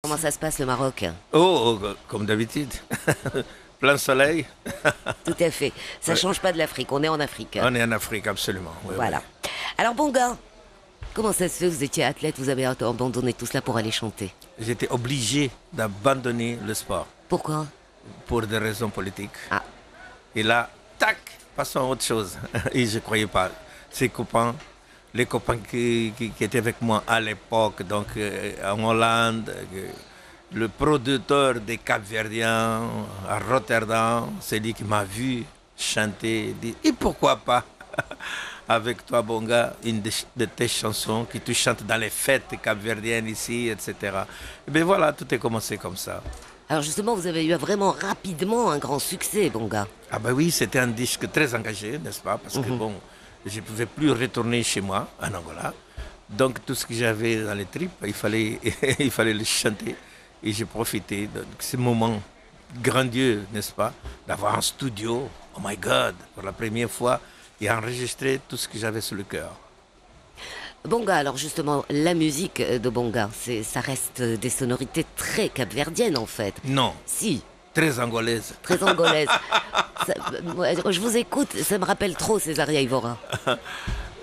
Comment ça se passe le Maroc? Oh, comme d'habitude. Plein soleil. Tout à fait. Ça Ouais. change pas de l'Afrique. On est en Afrique. On est en Afrique, absolument. Oui, Voilà. oui. Alors, Bonga, comment ça se fait? Vous étiez athlète, vous avez abandonné tout cela pour aller chanter. J'étais obligé d'abandonner le sport Pourquoi? pour des raisons politiques. Ah, Et là, tac, passons à autre chose. Et je ne croyais pas. Ces copains, les copains qui étaient avec moi à l'époque, donc en Hollande, le producteur des Cap-Verdiens à Rotterdam, c'est lui qui m'a vu chanter. Dit, et pourquoi pas avec toi, Bonga, une de tes chansons que tu chantes dans les fêtes capverdiennes ici, etc. Et bien voilà, tout est commencé comme ça. alors justement, vous avez eu vraiment rapidement un grand succès, Bonga. Ah ben oui, c'était un disque très engagé, n'est-ce pas? Parce que bon, je ne pouvais plus retourner chez moi, en Angola. Donc tout ce que j'avais dans les tripes, il fallait, il fallait le chanter. Et j'ai profité de ce moment grandiose, n'est-ce pas? D'avoir un studio, oh my God, pour la première fois, et enregistrer tout ce que j'avais sur le cœur. Bonga, alors justement, la musique de Bonga, ça reste des sonorités très capverdiennes en fait. Non, Si, très angolaise. très angolaises. Je vous écoute, ça me rappelle trop Césaria Ivora.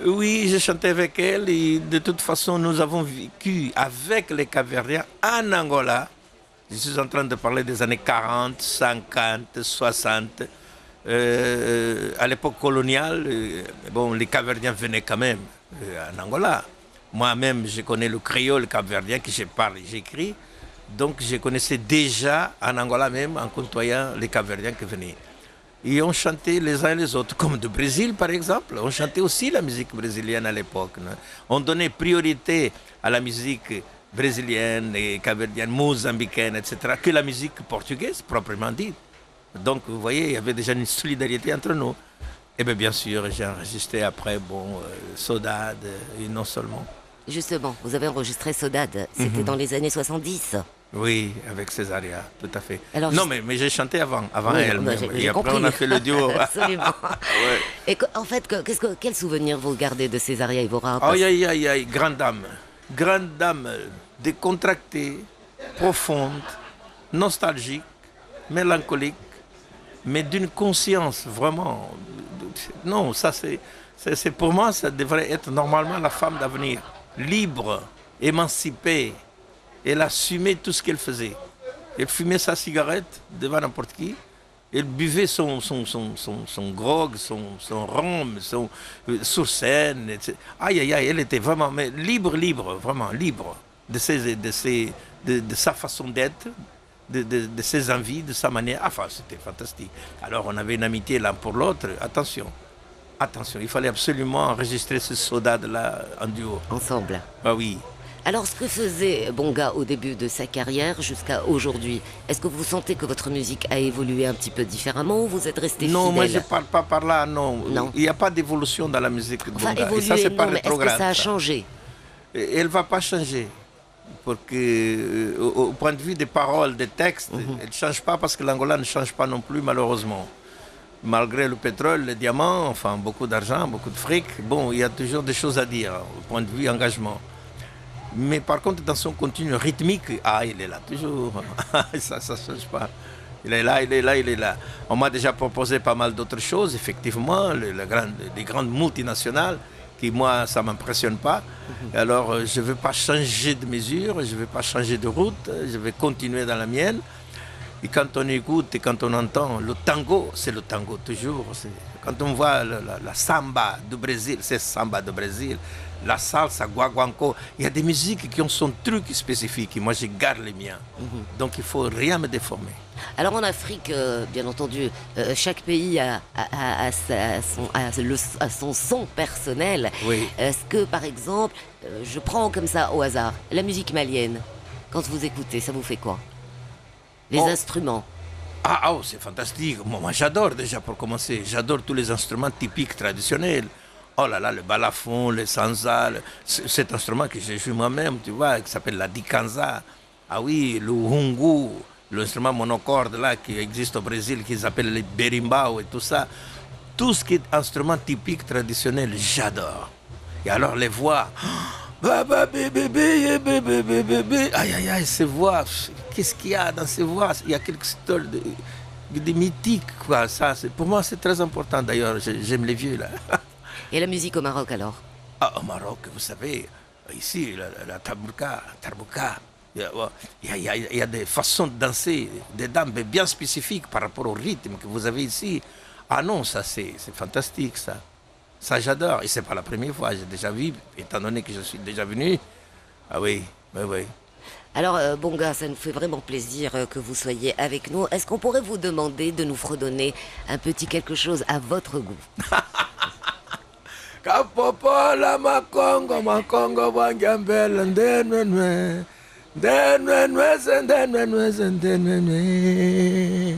Oui, j'ai chanté avec elle et de toute façon, nous avons vécu avec les Capverdiens en Angola. Je suis en train de parler des années 40, 50, 60. À l'époque coloniale, bon, les Capverdiens venaient quand même en Angola. Moi-même, je connais le créole capverdien que je parle et j'écris. Donc, je connaissais déjà en Angola même, en côtoyant les Capverdiens qui venaient. Et on chantait les uns et les autres, comme de Brésil par exemple. On chantait aussi la musique brésilienne à l'époque. On donnait priorité à la musique brésilienne et capverdienne, mozambicaine, etc., que la musique portugaise proprement dite. Donc vous voyez, il y avait déjà une solidarité entre nous. Et bien sûr, j'ai enregistré après, bon, Saudade, et non seulement. Justement, vous avez enregistré Sodade, c'était dans les années 70. Oui, avec Césaria, tout à fait. Alors, non, mais j'ai chanté avant Oui, elle. bah, Même. j'ai Et après, compris. on a fait le duo. Absolument. Ouais. Et en fait, quel souvenir vous gardez de Césaria Ivora? Aïe, aïe, aïe, aïe, grande dame, décontractée, profonde, nostalgique, mélancolique, mais d'une conscience vraiment. Non, ça c'est pour moi, ça devrait être normalement la femme d'avenir, libre, émancipée. Elle assumait tout ce qu'elle faisait. Elle fumait sa cigarette devant n'importe qui. Elle buvait son grog, son rhum, sur scène. Etc. Aïe, aïe, aïe, elle était vraiment mais libre, vraiment libre de sa façon d'être, de ses envies, de sa manière. Enfin, c'était fantastique. Alors, on avait une amitié l'un pour l'autre. Attention, attention, il fallait absolument enregistrer ce Saudade-là en duo. Ensemble. Ah oui. Alors, ce que faisait Bonga au début de sa carrière jusqu'à aujourd'hui, est-ce que vous sentez que votre musique a évolué un petit peu différemment ou vous êtes resté Non, fidèle? moi je ne parle pas par là, non. Non. Il n'y a pas d'évolution dans la musique de Enfin, Bonga. Et évolué, ça, c'est pas non, mais est-ce que rétrograde. ça a ça. changé? Et elle ne va pas changer. Parce que, au point de vue des paroles, des textes, elle ne change pas parce que l'Angola ne change pas non plus, malheureusement. Malgré le pétrole, les diamants, enfin beaucoup d'argent, beaucoup de fric, bon, il y a toujours des choses à dire au point de vue engagement. Mais par contre, dans son contenu rythmique, ah, il est là toujours. Ça ne change pas. Il est là, il est là, il est là. On m'a déjà proposé pas mal d'autres choses, effectivement, les grandes multinationales, qui moi, ça ne m'impressionne pas. Alors, je ne veux pas changer de mesure, je ne veux pas changer de route, je vais continuer dans la mienne. Et quand on écoute et quand on entend le tango, c'est le tango toujours. Quand on voit la samba du Brésil, c'est samba du Brésil. La salsa, guaguanco, il y a des musiques qui ont son truc spécifique et moi je garde les miens. Donc il ne faut rien me déformer. Alors en Afrique, bien entendu, chaque pays a son son personnel. Oui. Est-ce que, par exemple, je prends comme ça au hasard, la musique malienne, quand vous écoutez, ça vous fait quoi? Les Oh. instruments. Oh, c'est fantastique. Moi j'adore déjà pour commencer. J'adore tous les instruments typiques traditionnels. Oh là là, le balafon, le sanza, cet instrument que j'ai joué moi-même, tu vois, qui s'appelle la dikanza. Ah oui, le hungu, l'instrument monocorde là qui existe au Brésil, qu'ils appellent le berimbau et tout ça. Tout ce qui est instrument typique traditionnel, j'adore. Et alors les voix, Aïe, aïe, aïe, ces voix, qu'est-ce qu'il y a dans ces voix? Il y a quelque chose de mythique, quoi. Ça, pour moi, c'est très important, d'ailleurs. J'aime les vieux, là. Et la musique au Maroc, alors? Ah, au Maroc, vous savez, ici, la tarbouka, il y a des façons de danser, des dames bien spécifiques par rapport au rythme que vous avez ici. Ah non, ça, c'est fantastique, ça. Ça, j'adore. Et c'est pas la première fois, j'ai déjà vu, étant donné que je suis déjà venu. Ah oui, oui, oui. Alors, Bonga, ça nous fait vraiment plaisir que vous soyez avec nous. Est-ce qu'on pourrait vous demander de nous fredonner un petit quelque chose à votre goût? Kapopola makongo wanjambela ndenwenwe ndenwenwe ndenwenwe ndenwenwe